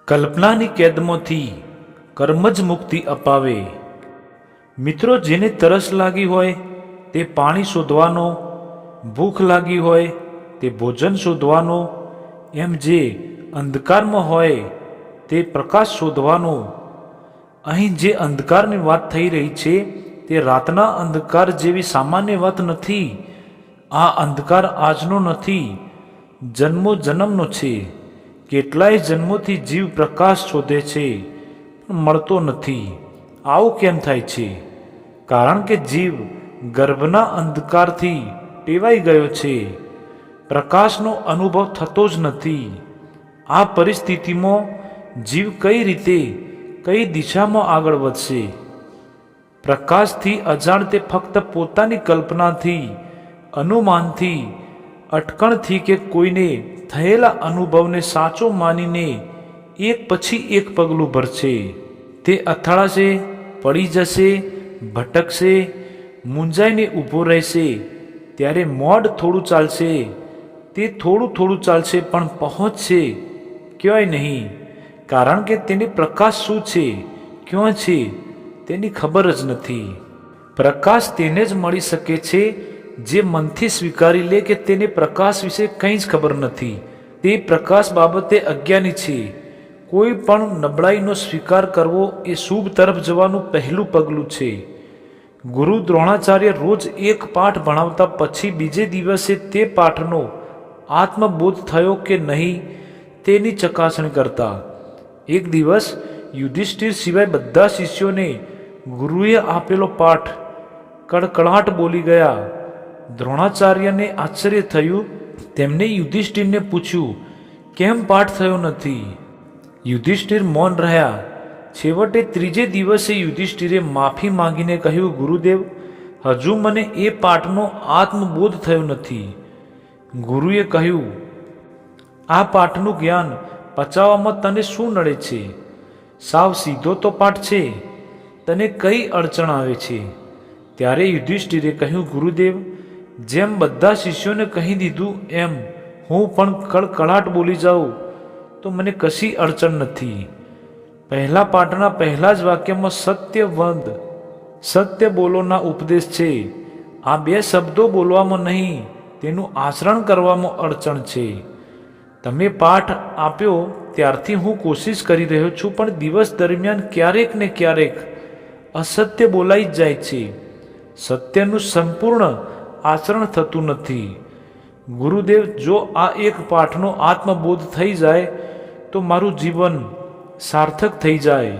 કલ્પનાની કેદમાંથી કર્મ જ મુક્તિ અપાવે। મિત્રો, જેને તરસ લાગી હોય તે પાણી શોધવાનો, ભૂખ લાગી હોય તે ભોજન શોધવાનો, એમ જે અંધકારમાં હોય તે પ્રકાશ શોધવાનો। અહીં જે અંધકારની વાત થઈ રહી છે તે રાતના અંધકાર જેવી સામાન્ય વાત નથી। આ અંધકાર આજનો નથી, જન્મો જન્મનો છે। કેટલાય જન્મોથી જીવ પ્રકાશ શોધે છે પણ મળતો નથી। આવું કેમ થાય છે? કારણ કે જીવ ગર્ભના અંધકારથી ટેવાઈ ગયો છે, પ્રકાશનો અનુભવ થતો જ નથી। આ પરિસ્થિતિમાં જીવ કઈ રીતે, કઈ દિશામાં આગળ વધશે? પ્રકાશથી અજાણ તે ફક્ત પોતાની કલ્પનાથી, અનુમાનથી, અટકણથી કે કોઈને થયેલા અનુભવને સાચો માનીને એક પછી એક પગલું ભરશે। તે અથડાશે, પડી જશે, ભટકશે, મૂંઝાઈને ઊભો રહેશે। ત્યારે મોડ થોડું ચાલશે, તે થોડું ચાલશે પણ પહોંચશે ક્યાંય નહીં, કારણ કે તેને પ્રકાશ શું છે, ક્યાં છે તેની ખબર જ નથી। પ્રકાશ તેને જ મળી શકે છે જે મનથી સ્વીકારી લે કે તેને પ્રકાશ વિશે કંઈ જ ખબર નથી, તે પ્રકાશ બાબતે અજ્ઞાની છે। કોઈ પણ નબળાઈનો સ્વીકાર કરવો એ શુભ તરફ જવાનું પહેલું પગલું છે। ગુરુ દ્રોણાચાર્ય રોજ એક પાઠ ભણાવતા પછી બીજે દિવસે તે પાઠનો આત્મબોધ થયો કે નહીં તેની ચકાસણી કરતા। એક દિવસ યુધિષ્ઠિર સિવાય બધા શિષ્યોને ગુરુએ આપેલો પાઠ કડકડાટ બોલી ગયા। દ્રોણાચાર્યને આશ્ચર્ય થયું। તેમણે યુધિષ્ઠિરને પૂછ્યું, કેમ પાઠ થયો નથી? યુધિષ્ઠિર મૌન રહ્યા। છેવટે ત્રીજે દિવસે યુધિષ્ઠિરે માફી માંગીને કહ્યું, ગુરુદેવ, હજુ મને એ પાઠનો આત્મબોધ થયો નથી। ગુરુએ કહ્યું, આ પાઠનું જ્ઞાન પચાવવામાં તને શું નડે છે? સાવ સીધો તો પાઠ છે, તને કઈ અડચણ આવે છે? ત્યારે યુધિષ્ઠિરે કહ્યું, ગુરુદેવ, જેમ બધા શિષ્યોને કહી દીધું એમ હું પણ કડકડાટ બોલી જાઉં તો મને કશી અડચણ નથી। પહેલા પાઠના પહેલા જ વાક્યમાં સત્યવદ, સત્ય બોલોના ઉપદેશ છે। આ બે શબ્દો બોલવામાં નહીં, તેનું આચરણ કરવામાં અડચણ છે। તમે પાઠ આપ્યો ત્યારથી હું કોશિશ કરી રહ્યો છું, પણ દિવસ દરમિયાન ક્યારેક ને ક્યારેક અસત્ય બોલાઈ જ જાય છે, સત્યનું સંપૂર્ણ આચરણ થતું નથી। ગુરુદેવ, જો આ એક પાઠનો આત્મબોધ થઈ જાય તો મારું જીવન સાર્થક થઈ જાય।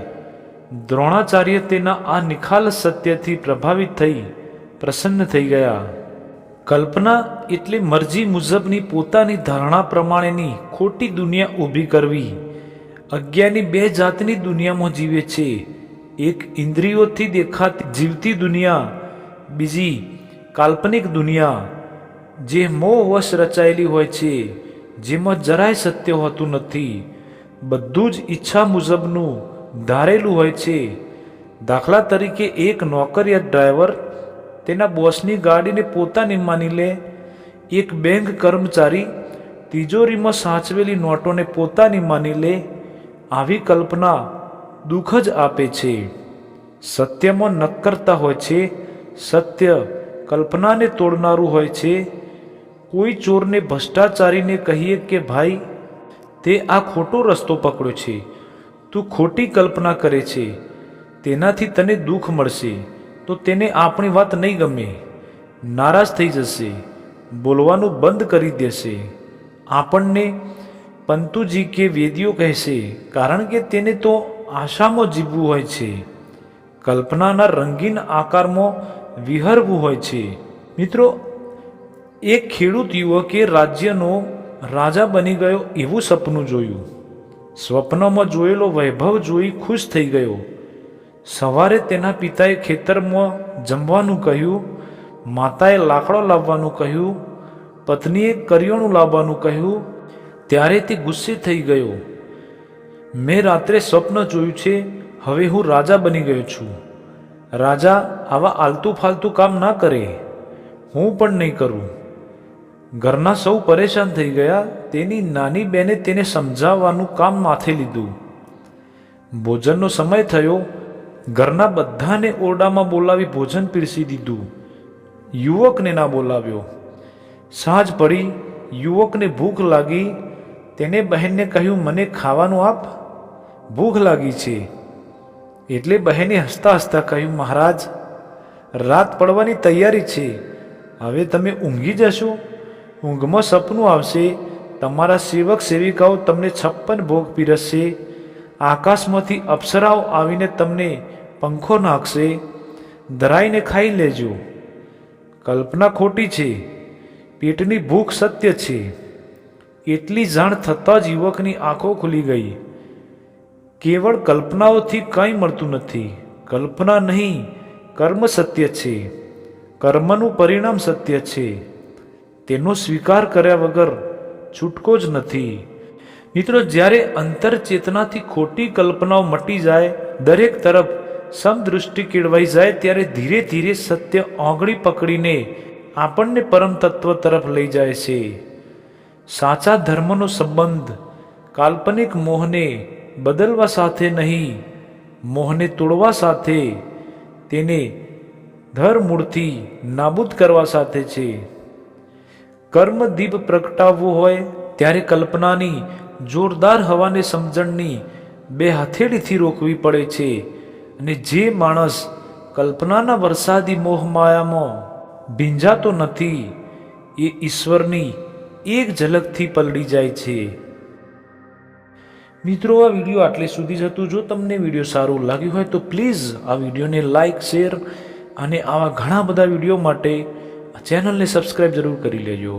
દ્રોણાચાર્ય તેના આ નિખાલસ સત્યથી પ્રભાવિત થઈ પ્રસન્ન થઈ ગયા। કલ્પના એટલે મરજી મુજબની પોતાની ધારણા પ્રમાણેની ખોટી દુનિયા ઊભી કરવી। અજ્ઞાની બે જાતની દુનિયામાં જીવે છે, એક ઇન્દ્રિયોથી દેખાતી જીવતી દુનિયા, બીજી કાલ્પનિક દુનિયા જે મોહવશ રચાયેલી હોય છે, જેમાં જરાય સત્ય હોતું નથી, બધું જ ઈચ્છા મુજબનું ધારેલું હોય છે। દાખલા તરીકે એક નોકરિયાત ડ્રાઈવર તેના બોસની ગાડીને પોતાની માની લે, એક બેંક કર્મચારી તિજોરીમાં સાચવેલી નોટોને પોતાની માની લે। આવી કલ્પના દુઃખ જ આપે છે, સત્યમાં નક્કરતા હોય છે, સત્ય કલ્પનાને તોડનારું હોય છે। કોઈ ચોરને ભ્રષ્ટાચારીને કહીએ કે ભાઈ, તે આ ખોટો રસ્તો પકડ્યો છે, તું ખોટી કલ્પના કરે છે, તેનાથી તને દુઃખ મળશે, તો તેને આપણી વાત નહીં ગમે, નારાજ થઈ જશે, બોલવાનું બંધ કરી દેશે, આપણને પંતુજી કે વેદીઓ કહેશે, કારણ કે તેને તો આશામાં જીવવું હોય છે, કલ્પનાના રંગીન આકારમાં વિહરવું હોય છે। મિત્રો, એક ખેડૂત યુવકે રાજ્યનો રાજા બની ગયો એવું સપનું જોયું। સ્વપ્નમાં જોયેલો વૈભવ જોઈ ખુશ થઈ ગયો। સવારે તેના પિતાએ ખેતરમાં જમવાનું કહ્યું, માતાએ લાકડો લાવવાનું કહ્યું, પત્નીએ કરિયાણું લાવવાનું કહ્યું। ત્યારે તે ગુસ્સે થઈ ગયો, મેં રાત્રે સ્વપ્ન જોયું છે, હવે હું રાજા બની ગયો છું। રાજા આવા આલતુ ફાલતુ કામ ના કરે, હું પણ નહીં કરું। ઘરના સૌ પરેશાન થઈ ગયા। તેની નાની બેને તેને સમજાવવાનું કામ માથે લીધું। ભોજનનો સમય થયો. ઘરના બધાને ઓરડામાં બોલાવી ભોજન પીરસી દીધું. યુવકને ના બોલાવ્યો. સાંજ પડી. યુવકને ભૂખ લાગી. તેને બહેનને કહ્યું, મને ખાવાનું આપ, ભૂખ લાગી છે. એટલે બહેને હસતા હસતા કહ્યું, મહારાજ, રાત પડવાની તૈયારી છે, હવે તમે ઊંઘી જશો. ઊંઘમાં સપનું આવશે, તમારા સેવક સેવિકાઓ તમને 56 ભોગ પીરસશે. આકાશમાંથી અપ્સરાઓ આવીને તમને પંખો નાખશે. ધરાઈને ખાઈ લેજો. કલ્પના ખોટી છે, પેટની ભૂખ સત્ય છે. એટલી જાણ થતાં જ યુવકની આંખો ખુલી ગઈ. કેવળ કલ્પનાઓથી કંઈ મળતું નથી. કલ્પના નહીં, કર્મ સત્ય છે. કર્મનું પરિણામ સત્ય છે. તેનો સ્વીકાર કર્યા વગર છૂટકો જ નથી. મિત્રો, જ્યારે અંતર ચેતનાથી ખોટી કલ્પનાઓ મટી જાય, દરેક તરફ સમદૃષ્ટિ કેળવાઈ જાય, ત્યારે ધીરે ધીરે સત્ય આંગળી પકડીને આપણને પરમ તત્વ તરફ લઈ જાય છે. સાચા ધર્મનો સંબંધ કાલ્પનિક મોહને બદલવા સાથે નહીં, મોહને તોડવા સાથે, તેને ધરમૂળથી નાબૂદ કરવા સાથે છે. કર્મ દીપ પ્રગટાવવું હોય ત્યારે કલ્પનાની જોરદાર હવાને સમજણની 2 હથેળીથી રોકવી પડે છે. અને જે માણસ કલ્પનાના વરસાદી મોહમાયામાં ભીંજાતો નથી, એ ઈશ્વરની એક ઝલકથી પલળી જાય છે. મિત્રો, આ વિડીયો આટલે સુધી જ હતું. જો તમને વિડીયો સારું લાગ્યું હોય તો પ્લીઝ આ વિડીયોને લાઇક, શેર અને આવા ઘણા બધા વિડીયો માટે ચેનલને સબસ્ક્રાઈબ જરૂર કરી લેજો.